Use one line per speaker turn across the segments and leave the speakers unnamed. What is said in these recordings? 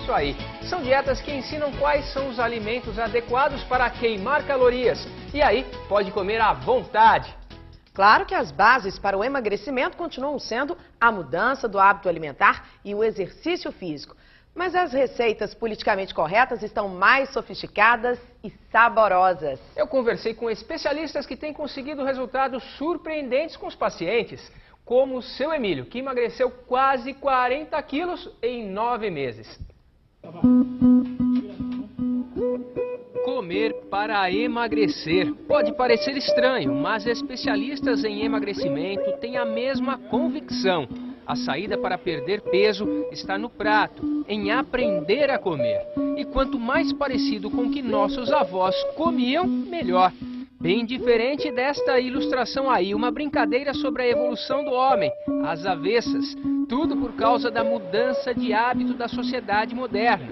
Isso aí. São dietas que ensinam quais são os alimentos adequados para queimar calorias. E aí, pode comer à vontade.
Claro que as bases para o emagrecimento continuam sendo a mudança do hábito alimentar e o exercício físico. Mas as receitas politicamente corretas estão mais sofisticadas e saborosas.
Eu conversei com especialistas que têm conseguido resultados surpreendentes com os pacientes, como o seu Emílio, que emagreceu quase 40 quilos em 9 meses. Comer para emagrecer. Pode parecer estranho, mas especialistas em emagrecimento têm a mesma convicção. A saída para perder peso está no prato, em aprender a comer. E quanto mais parecido com o que nossos avós comiam, melhor. Bem diferente desta ilustração aí, uma brincadeira sobre a evolução do homem, às avessas. Tudo por causa da mudança de hábito da sociedade moderna.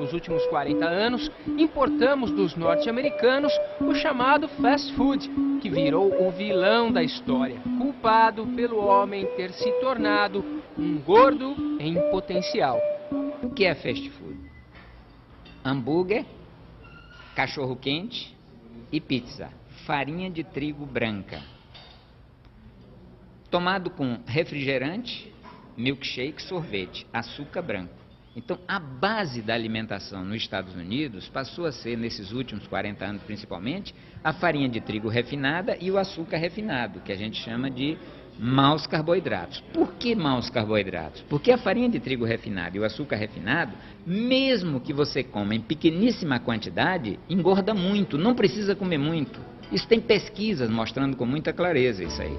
Nos últimos 40 anos, importamos dos norte-americanos o chamado fast food, que virou o vilão da história, culpado pelo homem ter se tornado um gordo em potencial.
O que é fast food? Hambúrguer, cachorro-quente e pizza. Farinha de trigo branca. Tomado com refrigerante, milkshake, sorvete, açúcar branco. Então, a base da alimentação nos Estados Unidos passou a ser, nesses últimos 40 anos principalmente, a farinha de trigo refinada e o açúcar refinado, que a gente chama de maus carboidratos. Por que maus carboidratos? Porque a farinha de trigo refinada e o açúcar refinado, mesmo que você coma em pequeníssima quantidade, engorda muito, não precisa comer muito. Isso tem pesquisas mostrando com muita clareza isso aí.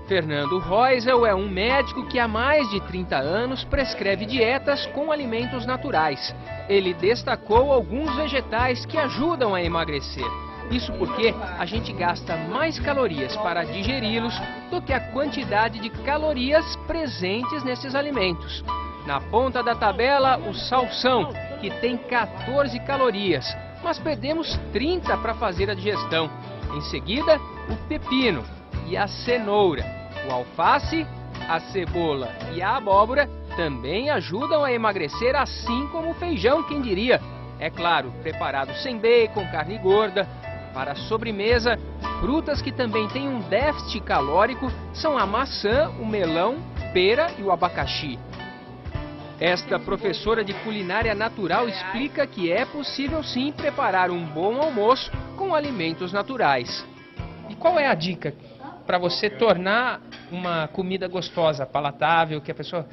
Fernando Reusel é um médico que há mais de 30 anos prescreve dietas com alimentos naturais. Ele destacou alguns vegetais que ajudam a emagrecer. Isso porque a gente gasta mais calorias para digeri-los do que a quantidade de calorias presentes nesses alimentos. Na ponta da tabela, o salsão, que tem 14 calorias, mas perdemos 30 para fazer a digestão. Em seguida, o pepino e a cenoura. O alface, a cebola e a abóbora também ajudam a emagrecer, assim como o feijão, quem diria. É claro, preparado sem bacon, carne gorda. Para a sobremesa, frutas que também têm um déficit calórico são a maçã, o melão, pera e o abacaxi. Esta professora de culinária natural explica que é possível sim preparar um bom almoço com alimentos naturais. E qual é a dica para você tornar uma comida gostosa, palatável, que a pessoa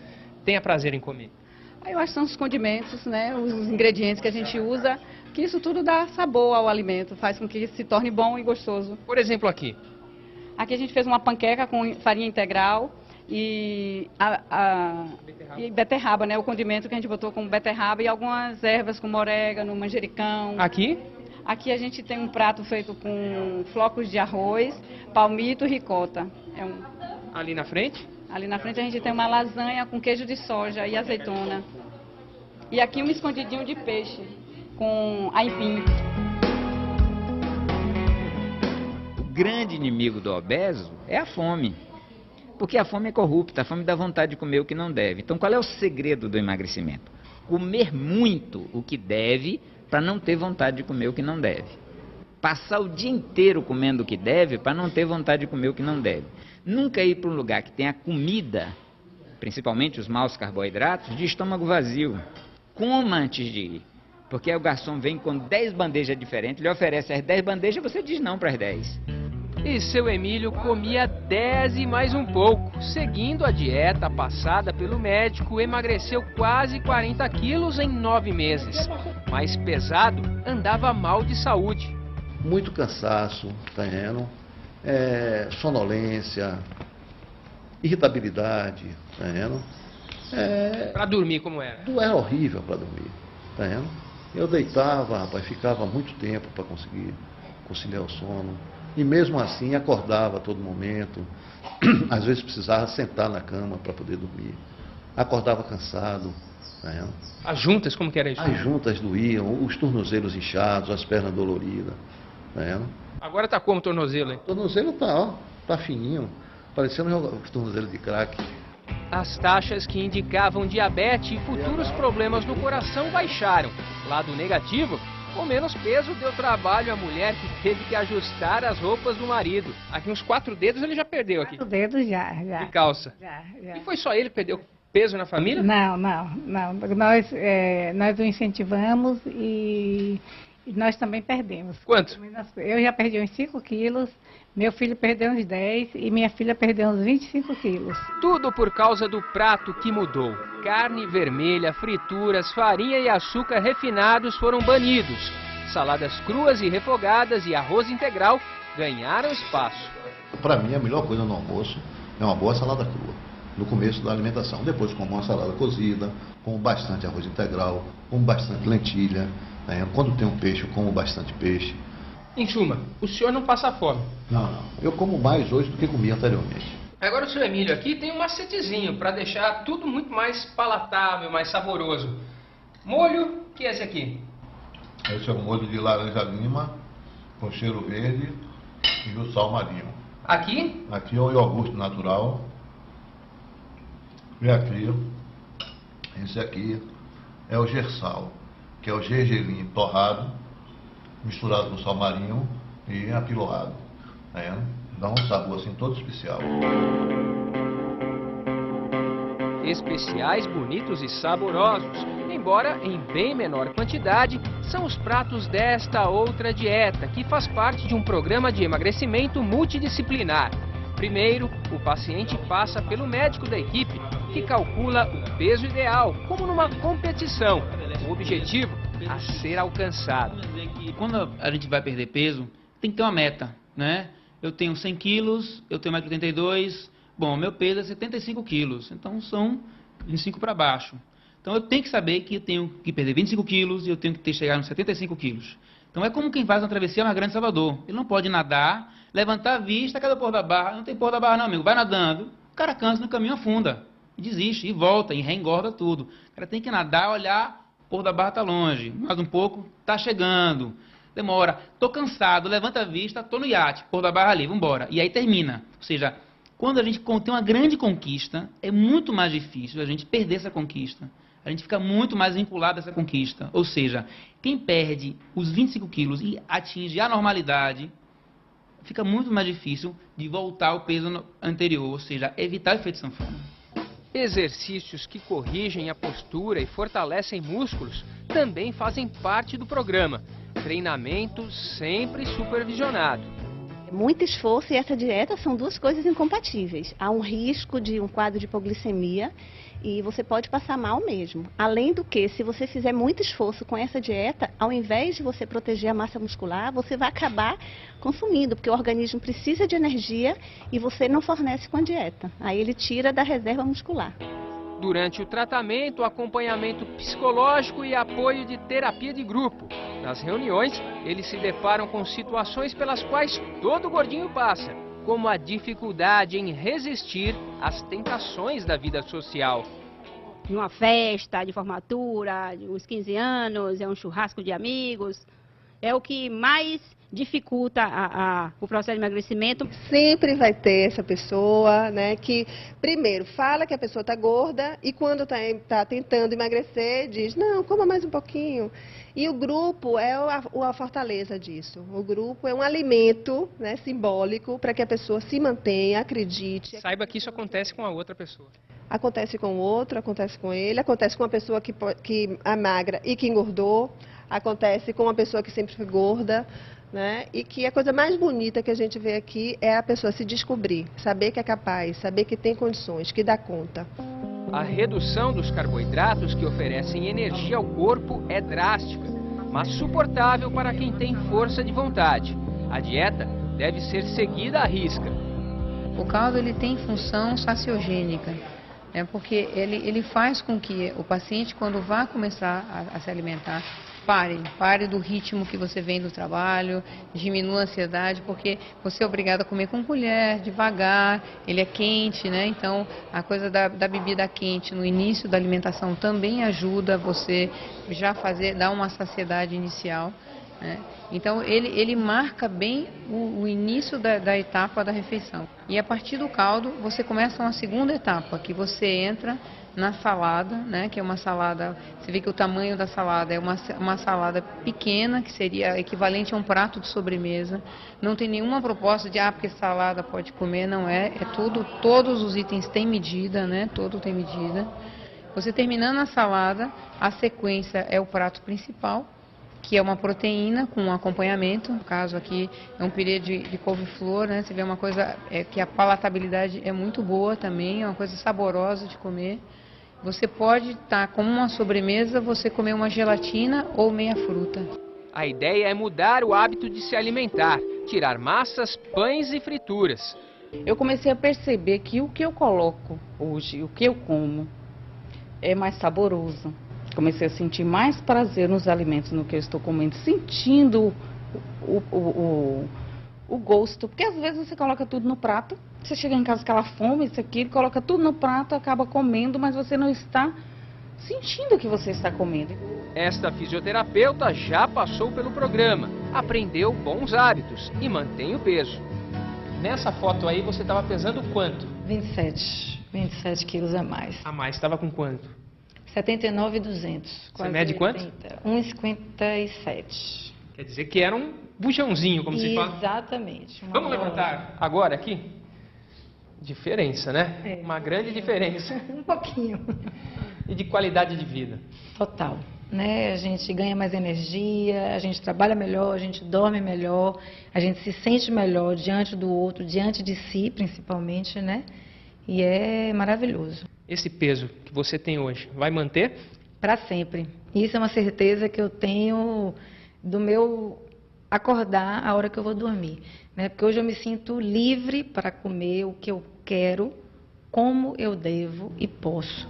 tenha prazer em comer?
Eu acho que são os condimentos, né, os ingredientes que a gente usa, que isso tudo dá sabor ao alimento, faz com que se torne bom e gostoso.
Por exemplo, aqui.
Aqui a gente fez uma panqueca com farinha integral e beterraba, né, o condimento que a gente botou com beterraba e algumas ervas como orégano, manjericão.
Aqui?
Aqui a gente tem um prato feito com flocos de arroz, palmito e ricota.
Ali na frente?
Ali na frente a gente tem uma lasanha com queijo de soja e azeitona. E aqui um escondidinho de peixe com aipim.
O grande inimigo do obeso é a fome. Porque a fome é corrupta, a fome dá vontade de comer o que não deve. Então qual é o segredo do emagrecimento? Comer muito o que deve para não ter vontade de comer o que não deve. Passar o dia inteiro comendo o que deve para não ter vontade de comer o que não deve. Nunca ir para um lugar que tenha comida, principalmente os maus carboidratos, de estômago vazio. Coma antes de ir. Porque aí o garçom vem com 10 bandejas diferentes, lhe oferece as 10 bandejas, você diz não para as 10.
E seu Emílio comia 10 e mais um pouco. Seguindo a dieta passada pelo médico, emagreceu quase 40 quilos em 9 meses. Mais pesado, andava mal de saúde.
Muito cansaço, tá vendo? Sonolência, irritabilidade, tá vendo?
Para dormir como era?
Era horrível para dormir, tá vendo? Eu deitava, rapaz, ficava muito tempo para conseguir conciliar o sono. E mesmo assim acordava a todo momento. Às vezes precisava sentar na cama para poder dormir. Acordava cansado. Tá vendo?
As juntas, como que era isso?
As juntas doíam, os tornozelos inchados, as pernas doloridas. Tá vendo?
Agora tá como o tornozelo, hein?
O tornozelo tá, ó, tá fininho, parecendo um tornozelo de crack.
As taxas que indicavam diabetes e futuros problemas no coração baixaram. Lado negativo, com menos peso deu trabalho à mulher que teve que ajustar as roupas do marido. Aqui uns 4 dedos ele já perdeu aqui.
4 dedos já.
De calça.
Já.
E foi só ele que perdeu peso na família?
Não. Nós o incentivamos e nós também perdemos.
Quanto?
Eu já perdi uns 5 quilos, meu filho perdeu uns 10 e minha filha perdeu uns 25 quilos.
Tudo por causa do prato que mudou. Carne vermelha, frituras, farinha e açúcar refinados foram banidos. Saladas cruas e refogadas e arroz integral ganharam espaço.
Para mim, a melhor coisa no almoço é uma boa salada crua, no começo da alimentação. Depois, como uma salada cozida, como bastante arroz integral, como bastante lentilha. Quando tem um peixe, eu como bastante peixe.
Em suma, o senhor não passa fome?
Não. Eu como mais hoje do que comia anteriormente.
Agora o seu Emílio aqui tem um macetezinho para deixar tudo muito mais palatável, mais saboroso. Molho, que é esse aqui?
Esse é o molho de laranja lima, com cheiro verde e o sal marinho.
Aqui?
Aqui é o iogurte natural. E aqui, esse aqui é o gersal, que é o gergelim torrado, misturado com sal marinho e apiloado. Dá um sabor assim todo especial.
Especiais, bonitos e saborosos, embora em bem menor quantidade, são os pratos desta outra dieta, que faz parte de um programa de emagrecimento multidisciplinar. Primeiro, o paciente passa pelo médico da equipe, que calcula o peso ideal, como numa competição. O objetivo a ser alcançado.
Quando a gente vai perder peso, tem que ter uma meta, né? Eu tenho 100 quilos, eu tenho 1,82 m, bom, meu peso é 75 quilos, então são 25 para baixo. Então eu tenho que saber que eu tenho que perder 25 quilos e eu tenho que chegar nos 75 quilos. Então é como quem faz uma travessia na Grande Salvador. Ele não pode nadar, levantar a vista, cada pôr da barra, não tem pôr da barra não, amigo, vai nadando, o cara cansa no caminho, afunda, desiste, e volta, e reengorda tudo. O cara tem que nadar, olhar, o pôr da barra está longe, mais um pouco, está chegando. Demora, tô cansado, levanta a vista, tô no iate, pôr da barra ali, vambora. E aí termina. Ou seja, quando a gente tem uma grande conquista, é muito mais difícil a gente perder essa conquista. A gente fica muito mais vinculado a essa conquista. Ou seja, quem perde os 25 quilos e atinge a normalidade, fica muito mais difícil de voltar ao peso anterior, ou seja, evitar o efeito sanfona.
Exercícios que corrigem a postura e fortalecem músculos também fazem parte do programa. Treinamento sempre supervisionado.
Muito esforço e essa dieta são duas coisas incompatíveis. Há um risco de um quadro de hipoglicemia e você pode passar mal mesmo. Além do que, se você fizer muito esforço com essa dieta, ao invés de você proteger a massa muscular, você vai acabar consumindo, porque o organismo precisa de energia e você não fornece com a dieta. Aí ele tira da reserva muscular.
Durante o tratamento, acompanhamento psicológico e apoio de terapia de grupo. Nas reuniões, eles se deparam com situações pelas quais todo gordinho passa, como a dificuldade em resistir às tentações da vida social.
Numa festa de formatura, de uns 15 anos, é um churrasco de amigos, é o que mais dificulta o processo de emagrecimento.
Sempre vai ter essa pessoa, né, que primeiro fala que a pessoa está gorda e quando está tentando emagrecer diz, não, coma mais um pouquinho. E o grupo é a fortaleza disso. O grupo é um alimento, né, simbólico para que a pessoa se mantenha, acredite.
Saiba que isso acontece com a outra pessoa.
Acontece com o outro, acontece com ele, acontece com uma pessoa que é magra e que engordou, acontece com uma pessoa que sempre foi gorda. Né? E que a coisa mais bonita que a gente vê aqui é a pessoa se descobrir, saber que é capaz, saber que tem condições, que dá conta.
A redução dos carboidratos que oferecem energia ao corpo é drástica, mas suportável para quem tem força de vontade. A dieta deve ser seguida à risca.
O caldo ele tem função saciogênica, né? Porque ele faz com que o paciente, quando vá começar a se alimentar, pare do ritmo que você vem do trabalho, diminua a ansiedade, porque você é obrigado a comer com colher, devagar, ele é quente, né? Então, a coisa da bebida quente no início da alimentação também ajuda você já dar uma saciedade inicial. né? Então, ele marca bem o início da etapa da refeição. E a partir do caldo, você começa uma segunda etapa, que você entra na salada, né? Que é uma salada, você vê que o tamanho da salada é uma salada pequena, que seria equivalente a um prato de sobremesa. Não tem nenhuma proposta de, porque salada pode comer, não é. É tudo, todos os itens têm medida, né? Todo tem medida. Você terminando a salada, a sequência é o prato principal, que é uma proteína com um acompanhamento. No caso aqui é um pirê de couve-flor, né? Você vê uma coisa que a palatabilidade é muito boa também, é uma coisa saborosa de comer. Você pode estar como uma sobremesa, você comer uma gelatina ou meia fruta.
A ideia é mudar o hábito de se alimentar, tirar massas, pães e frituras.
Eu comecei a perceber que o que eu coloco hoje, o que eu como, é mais saboroso. Comecei a sentir mais prazer nos alimentos, no que eu estou comendo, sentindo o gosto. Porque às vezes você coloca tudo no prato, você chega em casa com aquela fome, isso aqui, coloca tudo no prato, acaba comendo, mas você não está sentindo o que você está comendo.
Esta fisioterapeuta já passou pelo programa, aprendeu bons hábitos e mantém o peso. Nessa foto aí você estava pesando quanto?
27 quilos a mais.
A mais, estava com quanto?
79,200.
Você mede quanto?
1,57.
Quer dizer que era um bujãozinho, como se fala?
Exatamente.
Vamos levantar agora aqui? Diferença, né?
É.
Uma grande diferença.
Um pouquinho.
E de qualidade de vida?
Total. Né? A gente ganha mais energia, a gente trabalha melhor, a gente dorme melhor, a gente se sente melhor diante do outro, diante de si, principalmente, né? E é maravilhoso.
Esse peso que você tem hoje, vai manter?
Para sempre. Isso é uma certeza que eu tenho do meu acordar a hora que eu vou dormir, né? Porque hoje eu me sinto livre para comer o que eu quero, como eu devo e posso.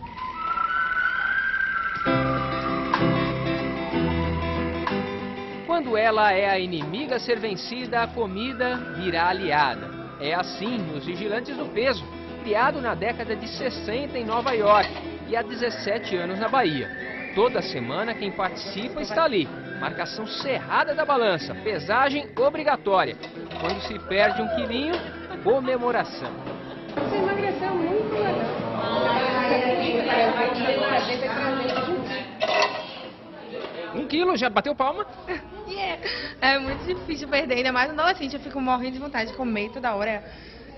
Quando ela é a inimiga a ser vencida, a comida virá aliada. É assim nos Vigilantes do Peso, criado na década de 60 em Nova York e há 17 anos na Bahia. Toda semana quem participa está ali. Marcação cerrada da balança, pesagem obrigatória. Quando se perde um quilinho, comemoração.
Você emagreceu muito legal.
1 quilo, já bateu palma?
É muito difícil perder, ainda mais no adolescente. Eu fico morrendo de vontade de comer toda hora,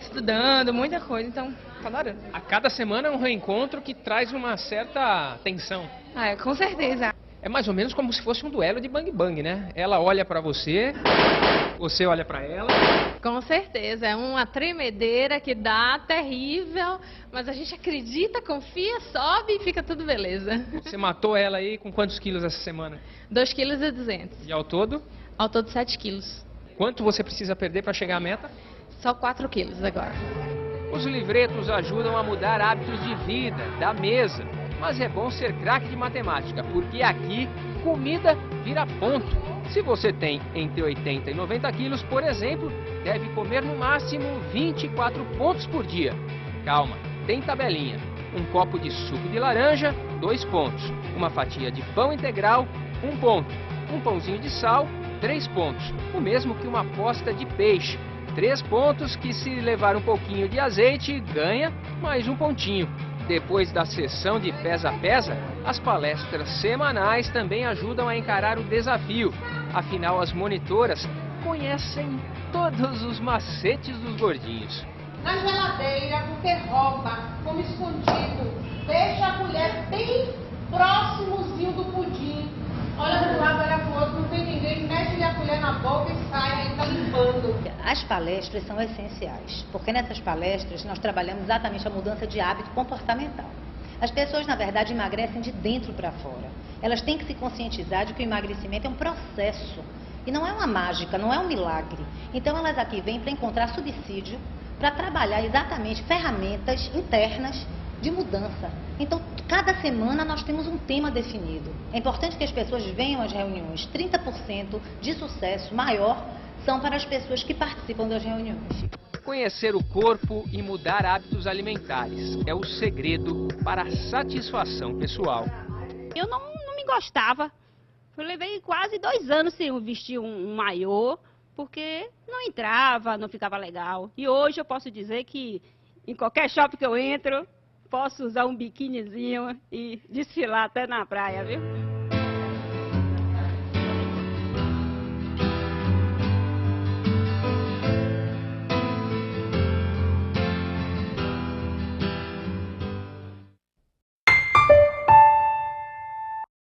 estudando, muita coisa, então tô adorando.
A cada semana é um reencontro que traz uma certa tensão.
Com certeza.
É mais ou menos como se fosse um duelo de bang-bang, né? Ela olha pra você, você olha pra ela.
Com certeza, é uma tremedeira que dá terrível, mas a gente acredita, confia, sobe e fica tudo beleza.
Você matou ela aí com quantos quilos essa semana?
2,2 kg.
E ao todo?
Ao todo 7 quilos.
Quanto você precisa perder para chegar à meta?
Só 4 quilos agora.
Os livretos ajudam a mudar hábitos de vida, da mesa. Mas é bom ser craque de matemática, porque aqui comida vira ponto. Se você tem entre 80 e 90 quilos, por exemplo, deve comer no máximo 24 pontos por dia. Calma, tem tabelinha. Um copo de suco de laranja, 2 pontos. Uma fatia de pão integral, 1 ponto. Um pãozinho de sal, 3 pontos. O mesmo que uma posta de peixe. 3 pontos que, se levar um pouquinho de azeite, ganha mais 1 pontinho. Depois da sessão de pesa-pesa, as palestras semanais também ajudam a encarar o desafio. Afinal, as monitoras conhecem todos os macetes dos gordinhos.
Na geladeira, você rouba, come escondido, deixa a colher bem próximozinho do pudim. Olha para um lado, olha para o outro, não tem ninguém, mete a colher na boca e sai, aí está limpando.
As palestras são essenciais, porque nessas palestras nós trabalhamos exatamente a mudança de hábito comportamental. As pessoas, na verdade, emagrecem de dentro para fora. Elas têm que se conscientizar de que o emagrecimento é um processo e não é uma mágica, não é um milagre. Então elas aqui vêm para encontrar subsídio, para trabalhar exatamente ferramentas internas de mudança. Então, cada semana nós temos um tema definido. É importante que as pessoas venham às reuniões. 30% de sucesso maior são para as pessoas que participam das reuniões.
Conhecer o corpo e mudar hábitos alimentares é o segredo para a satisfação pessoal.
Eu não me gostava. Eu levei quase 2 anos sem vestir um maiô, porque não entrava, não ficava legal. E hoje eu posso dizer que em qualquer shopping que eu entro, posso usar um biquinizinho e desfilar até na praia, viu?